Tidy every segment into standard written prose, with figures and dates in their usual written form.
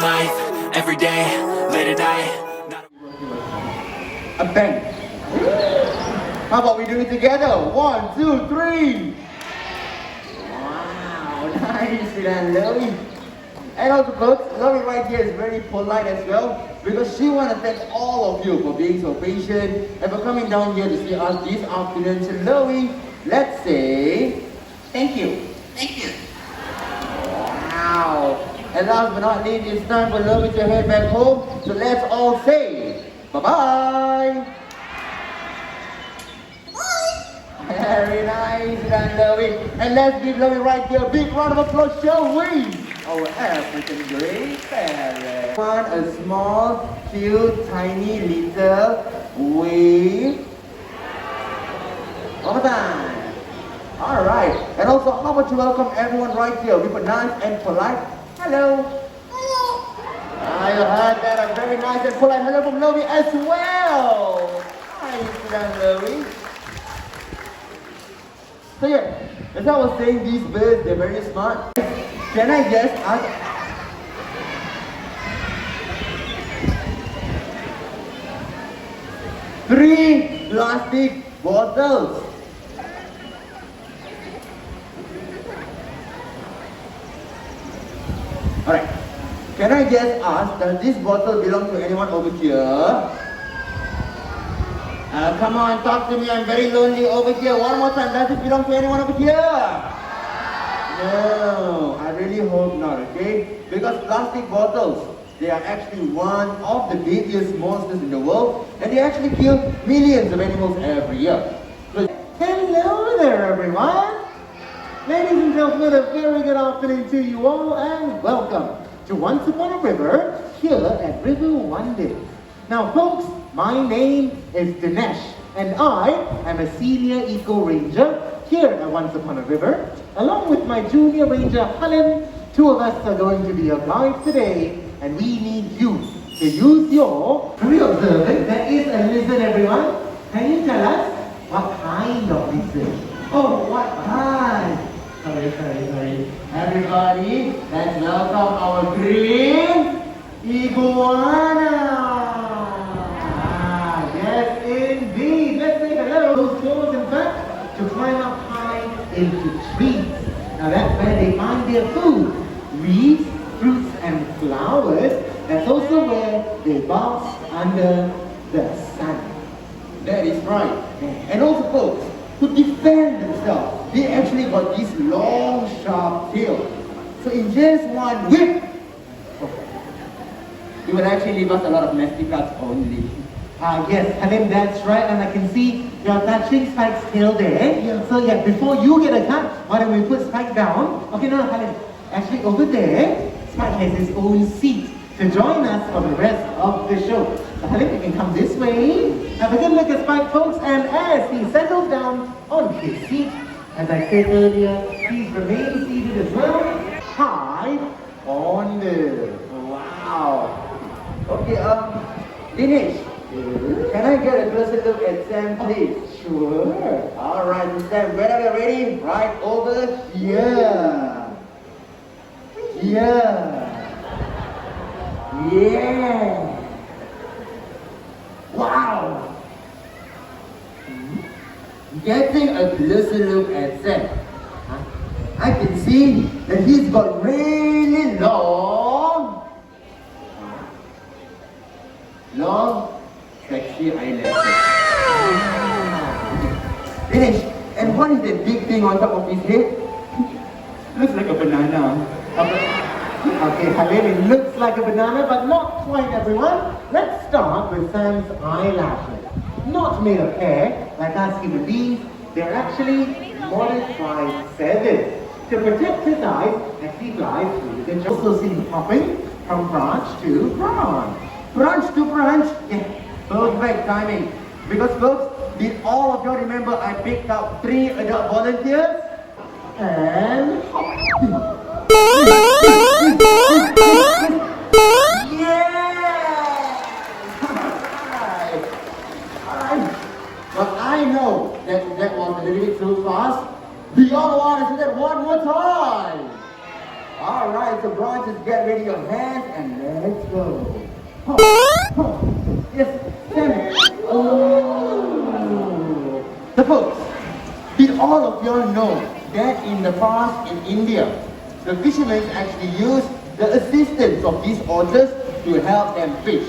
life, every day, late at night. A bench. How about we do it together? 1, 2, 3. Wow, nice and lovely. And also folks, Lovey right here is very polite as well because she wants to thank all of you for being so patient and for coming down here to see us this afternoon. So Lovey, let's say thank you. Thank you. Wow. And last but not least, it's time for Lovey to head back home. So let's all say bye-bye. Very nice and Lovey. And let's give Lovey right here a big round of applause, shall we? Our African great parrot. One, a small, cute, tiny little wave. One more time. Alright. And also, how about you welcome everyone right here with a nice and polite hello. I heard that a very nice and polite hello from Lovey as well. Nice and Lovey. So yeah, as I was saying, these birds, they're very smart. Can I just ask? 3 plastic bottles. Alright. Can I just ask, does this bottle belong to anyone over here? Come on, talk to me. I'm very lonely over here. One more time. Does it belong to anyone over here? No, I really hope not, okay? Because plastic bottles, they are actually one of the deadliest monsters in the world, and they actually kill millions of animals every year. So, hello there, everyone! Ladies and gentlemen, a very good afternoon to you all, and welcome to Once Upon a River here at River Wonders. Now, folks, my name is Dinesh, and I am a senior eco ranger here at Once Upon a River. Along with my junior ranger Halim, 2 of us are going to be your guides today, and we need you to use your free observant. There is a lizard, everyone. Can you tell us what kind of lizard? Oh, what kind? Sorry. Everybody, let's welcome our green iguana. Yes, indeed. Let's say hello. Those toes, in fact, to climb up high into trees. Now that's where they find their food. Leaves, fruits and flowers. That's also where they bask under the sun. That is right. And also folks, to defend themselves, they actually got these long sharp tails. So in just one whip, you will actually leave us a lot of nasty cuts only. Yes, Halim, that's right, and I can see you're touching Spike's tail there. Yeah. So yeah, before you get a cut, why don't we put Spike down? Okay, no, Halim. Actually, over there, Spike has his own seat to join us for the rest of the show. So Halim, you can come this way. Have a good look at Spike, folks, and as he settles down on his seat, as I said earlier, please remain seated as well. High on the... Wow. Okay, Dinesh. Can I get a closer look at Sam, please? Sure. Alright, Sam, whenever you're ready, right over here. Yeah. Wow. Getting a closer look at Sam. I can see that he's got really long, sexy eyelashes. Dinesh, and what is that big thing on top of his head? Looks like a banana. Okay, Halim, it looks like a banana, but not quite, everyone. Let's start with Sam's eyelashes. Not made of hair, like us human beings. They're actually modified feathers to protect his eyes as he flies through the jungle. Also seen hopping from branch to branch. Branch to branch? Yeah. Perfect timing. Because folks, did all of you remember I picked up 3 adult volunteers? And... yeah! Alright. But I know that was a little bit too fast. Do y'all want to see that one more time? Alright, so branches, get ready your hands and let's go. Huh, huh. Yes, stand. Oh. So folks, did all of you all know that in the past in India, the fishermen actually used the assistance of these otters to help them fish.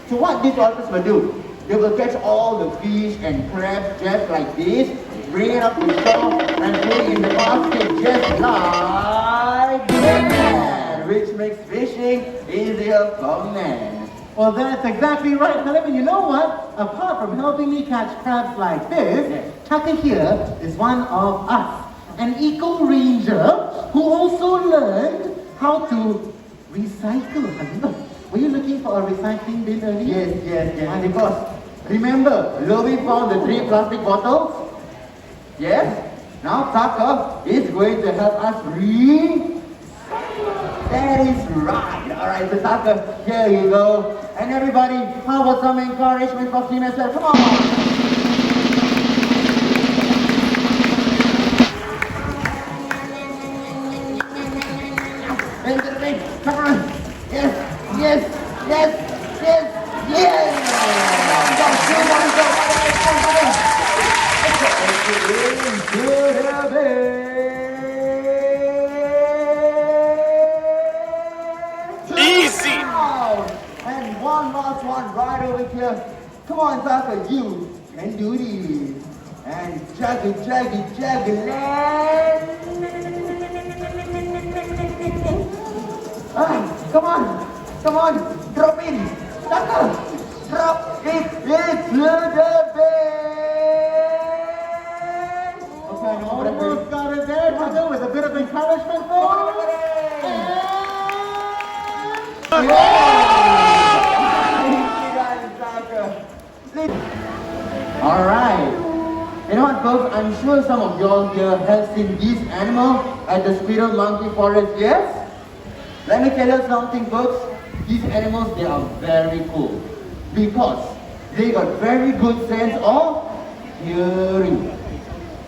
So what these otters will do, they will catch all the fish and crabs just like this, bring it up to shore and put it in the basket just like that, which makes fishing easier for men. Well, that's exactly right, Halim. And you know what? Apart from helping me catch crabs like this, Tucker here is one of us, an eco-ranger who also learned how to recycle. Halim, were you looking for a recycling bin earlier? Yes. Because remember, Louis found the 3 plastic bottles? Yes? Now Tucker is going to help us That is right. Alright, so Tucker, here you go. And everybody, how about some encouragement for him as well? Come on! Into the ring. Come on! Yes! Easy! And one last one right over here. Come on, Tucker, you can do this. And juggle, land. Come on, drop in. Tucker, drop it into the bed. Okay, Almost got it there, Tucker, with a bit of encouragement for Alright. You know what, folks? I'm sure some of y'all here have seen this animal at the squirrel monkey forest, yes? Let me tell you something, folks. These animals, they are very cool because they got very good sense of hearing.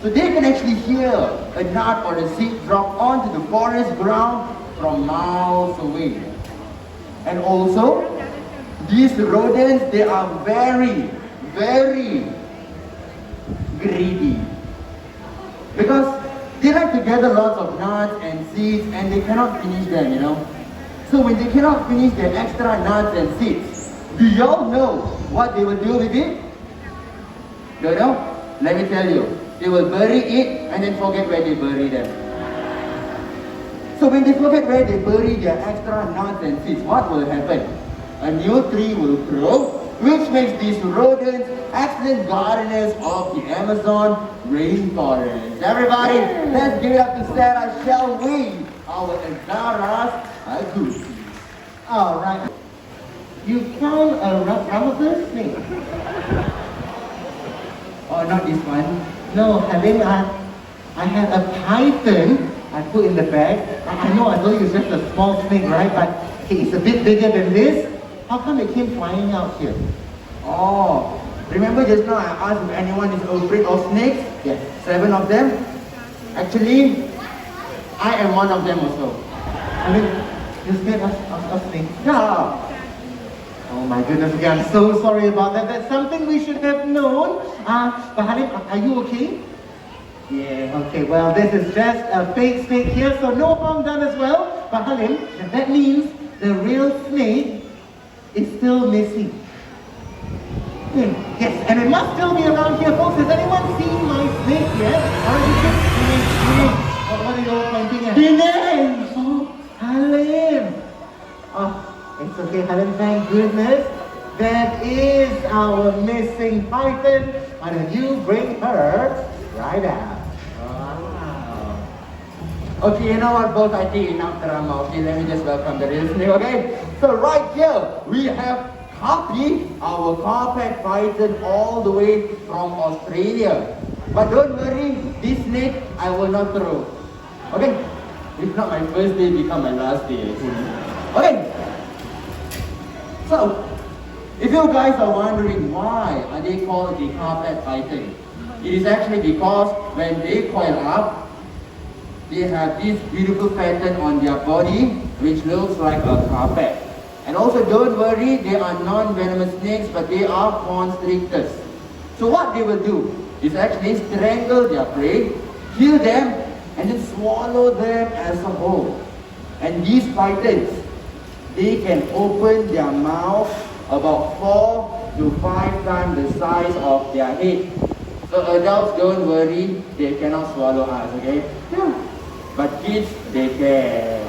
So they can actually hear a nut or a seed drop onto the forest ground from miles away. And also, these rodents, they are very greedy. Because they like to gather lots of nuts and seeds and they cannot finish them, you know. So when they cannot finish their extra nuts and seeds, do y'all know what they will do with it? Don't know? Let me tell you. They will bury it and then forget where they bury them. So when they forget where they bury their extra nuts and seeds, what will happen? A new tree will grow, which makes these rodents excellent gardeners of the Amazon rainforest. Everybody, let's give it up to Sarah, shall we? Our Azara's Agusi. Alright. You found a rattlesnake snake? Oh, not this one. No, Halim, I had a python I put in the bag. I know I told you it's just a small snake, right? But it's a bit bigger than this. How come it came flying out here? Oh, remember just now I asked if anyone is afraid of snakes? Yes. 7 of them. Actually, I am one of them also. Halim, you scared of snakes? Yeah. Oh my goodness, okay, I'm so sorry about that. That's something we should have known. But Halim, are you okay? Yeah, okay, well, this is just a fake snake here, so no harm done as well. But Halim, that means the real snake is still missing. Yes, and it must still be around here, folks. Has anyone seen my snake yet? Or is it just snake? What are you all pointing at? Dinesh! Oh, Halim! Oh, it's okay, Halim, thank goodness. That is our missing python. Why don't you bring her right out? Wow. Okay, you know what, both I think enough drama. Okay, let me just welcome the real snake, okay? So right here, we have Happy, our carpet python, all the way from Australia. But don't worry, this snake I will not throw. Okay? If not my first day, become my last day. Okay? So, if you guys are wondering why are they called the carpet python, it is actually because when they coil up, they have this beautiful pattern on their body which looks like a carpet. And also don't worry, they are non-venomous snakes, but they are constrictors. So what they will do is actually strangle their prey, kill them, and then swallow them as a whole. And these pythons, they can open their mouth about 4 to 5 times the size of their head. So adults, don't worry, they cannot swallow us, okay? Yeah. But kids, they can.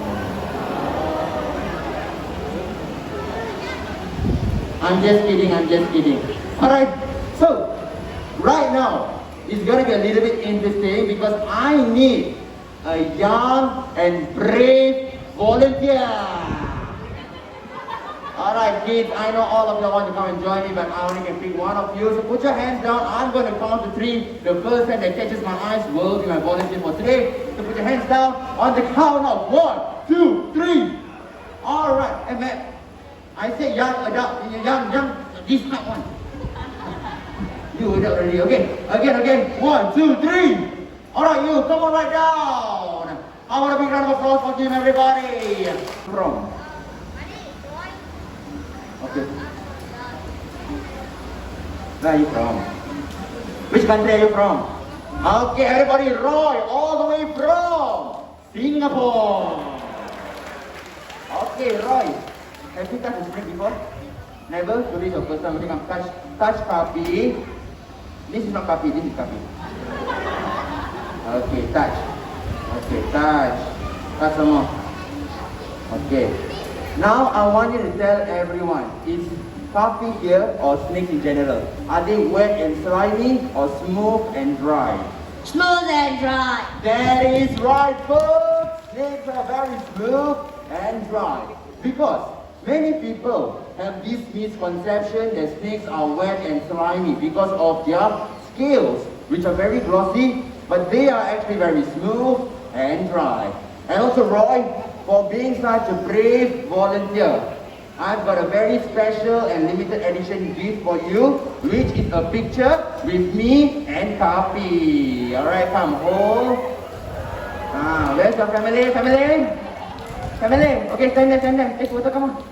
I'm just kidding. Alright, so right now, it's gonna be a little bit interesting because I need a young and brave volunteer. Alright kids, I know all of you want to come and join me, but I only can pick one of you. So put your hands down. I'm going to count to 3. The first hand that catches my eyes will be my volunteer for today. So put your hands down on the count of 1, 2, 3. Alright, and man, I say young adult, young, this not one. You adult already, okay? Again, 1, 2, 3. Alright, you, come on right down. I want a big round of applause for him, everybody. From. Okay. Where are you from? Which country are you from? Okay, everybody, Roy, all the way from Singapore. Okay, Roy, have you touched a snake before? Never? So this is your first time. You can touch puppy. This is not puppy, this is puppy. Okay, touch. Okay, touch. Touch some more. Okay. Now I want you to tell everyone, is puppy here or snakes in general? Are they wet and slimy or smooth and dry? Smooth and dry. That is right, folks. Snakes are very smooth and dry. Because many people have this misconception that snakes are wet and slimy because of their scales, which are very glossy, but they are actually very smooth and dry. And also Roy, for being such a brave volunteer, I've got a very special and limited edition gift for you, which is a picture with me and Kapi. Alright, come, hold. Where's your family? Family? Okay, stand there. Take photo, come on.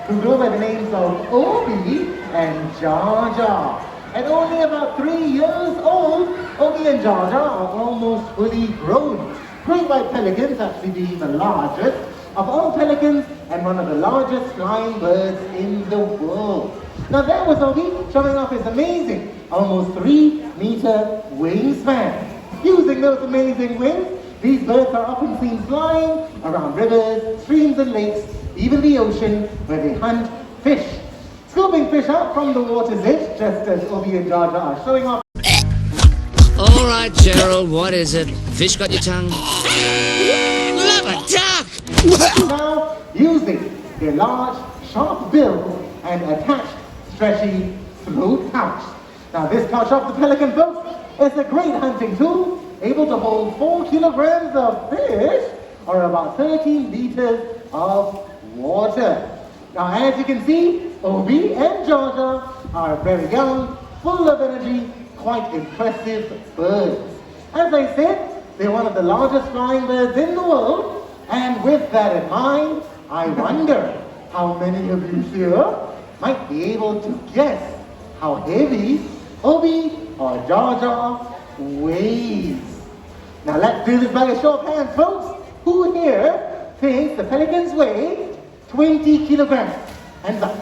Who go by the names of Obi and Jar Jar. At only about 3 years old, Obi and Jar Jar are almost fully grown. Great white pelicans actually being the largest of all pelicans and one of the largest flying birds in the world. Now there was Obi showing off his amazing, almost 3-meter wingspan. Using those amazing wings, these birds are often seen flying around rivers, streams and lakes, even the ocean, where they hunt fish. Scooping fish up from the water's edge, just as Obi and Jar Jar are showing off. All right, Gerald, what is it? Fish got your tongue? Love a duck! Now, using their large, sharp bill and attached, stretchy throat pouch. Now, this pouch of the pelican, folks, is a great hunting tool, able to hold 4 kilograms of fish, or about 13 liters of water. Now, as you can see, Obi and Jar Jar are very young, full of energy, quite impressive birds. As I said, they're one of the largest flying birds in the world, and with that in mind, I wonder how many of you here might be able to guess how heavy Obi or Jar Jar weighs. Now let's do this by a show of hands, folks. Who here thinks the pelicans weigh 20 kilograms? Hands up.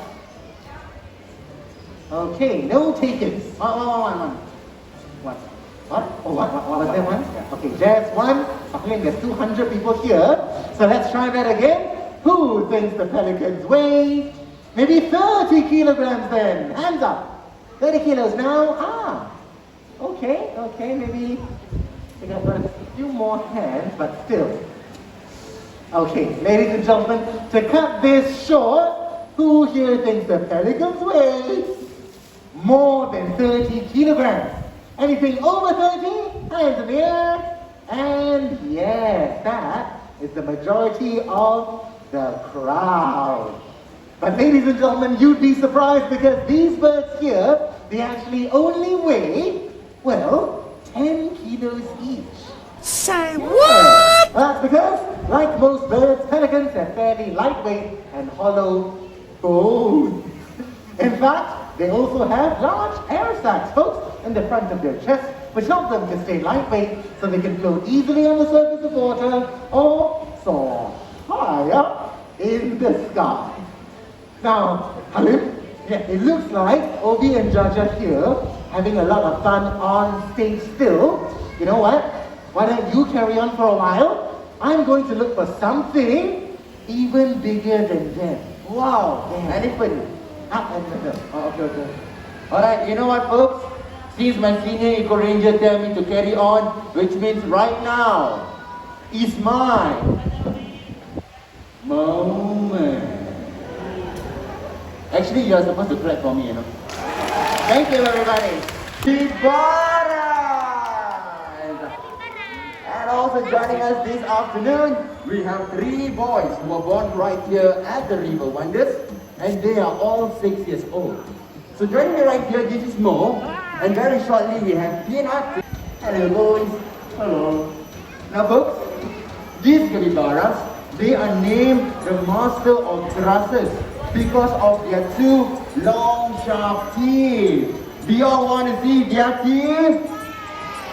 Okay, no takers. One. What? Oh, what was that one? Okay, just one. Okay, there's 200 people here. So let's try that again. Who thinks the pelicans weigh maybe 30 kilograms then? Hands up. 30 kilos now. Okay, maybe we got a few more hands, but still. Okay, ladies and gentlemen, to cut this short, who here thinks the pelicans weigh more than 30 kilograms? Anything over 30? Hands in the air. And yes, that is the majority of the crowd. But ladies and gentlemen, you'd be surprised because these birds here, they actually only weigh, well, 10 kilos each. Say what? That's because, like most birds, pelicans are fairly lightweight and hollow bones. In fact, they also have large air sacs, folks, in the front of their chest, which help them to stay lightweight so they can float easily on the surface of water or soar high up in the sky. Now, Halim, it looks like Obi and Jaja here having a lot of fun on stage still. You know what? Why don't you carry on for a while? I'm going to look for something even bigger than them. Wow, elephant. Up and the okay. Alright, you know what, folks? Since my senior eco ranger tell me to carry on, which means right now is my moment. Actually, you're supposed to clap for me, you know. Thank you, everybody. And also joining us this afternoon, we have 3 boys who were born right here at the River Wonders, and they are all 6 years old. So joining me right here, this is Mo, and very shortly we have Peanut. Hello boys. Hello. Now folks, these capybaras, they are named the master of grasses because of their 2 long sharp teeth. Do y'all want to see their teeth?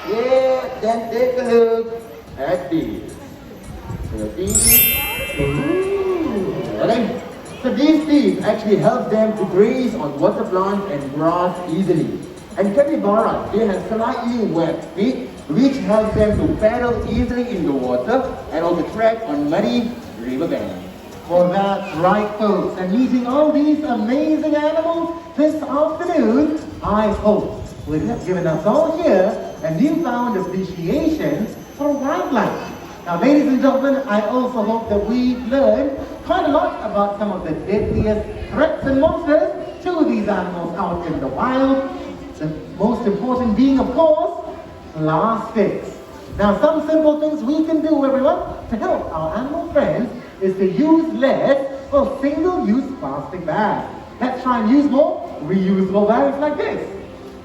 Yeah, then take a look at these. Okay, so these teeth actually help them to graze on water plants and grass easily. And capybaras, they have slightly webbed feet, which help them to paddle easily in the water and also tread on muddy riverbanks. Well, that's right, folks. And meeting all these amazing animals this afternoon, I hope will have given us all here a newfound appreciation for wildlife. Now, ladies and gentlemen, I also hope that we've learned quite a lot about some of the deadliest threats and monsters to these animals out in the wild. The most important being, of course, plastics. Now, some simple things we can do, everyone, to help our animal friends is to use less of single-use plastic bags. Let's try and use more reusable bags like this.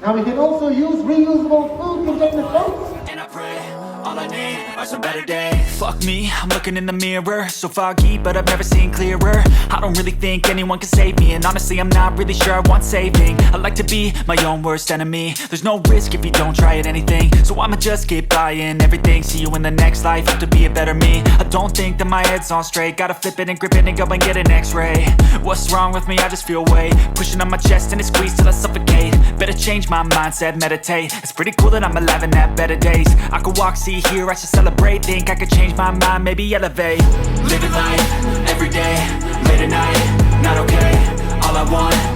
Now, we can also use reusable food containers, folks. And I pray, all I need are some better days. Fuck me, I'm looking in the mirror, so foggy, but I've never seen clearer. I don't really think anyone can save me, and honestly I'm not really sure I want saving. I like to be my own worst enemy. There's no risk if you don't try at anything, so I'ma just keep buying everything. See you in the next life, have to be a better me. I don't think that my head's on straight, gotta flip it and grip it and go and get an x-ray. What's wrong with me? I just feel weight pushing on my chest and it squeezes till I suffocate. Better change my mindset, meditate. It's pretty cool that I'm alive and have better days. I could walk, see, hear, I should celebrate. Think I could change my mind, maybe elevate. Living life, every day, late at night, not okay. All I want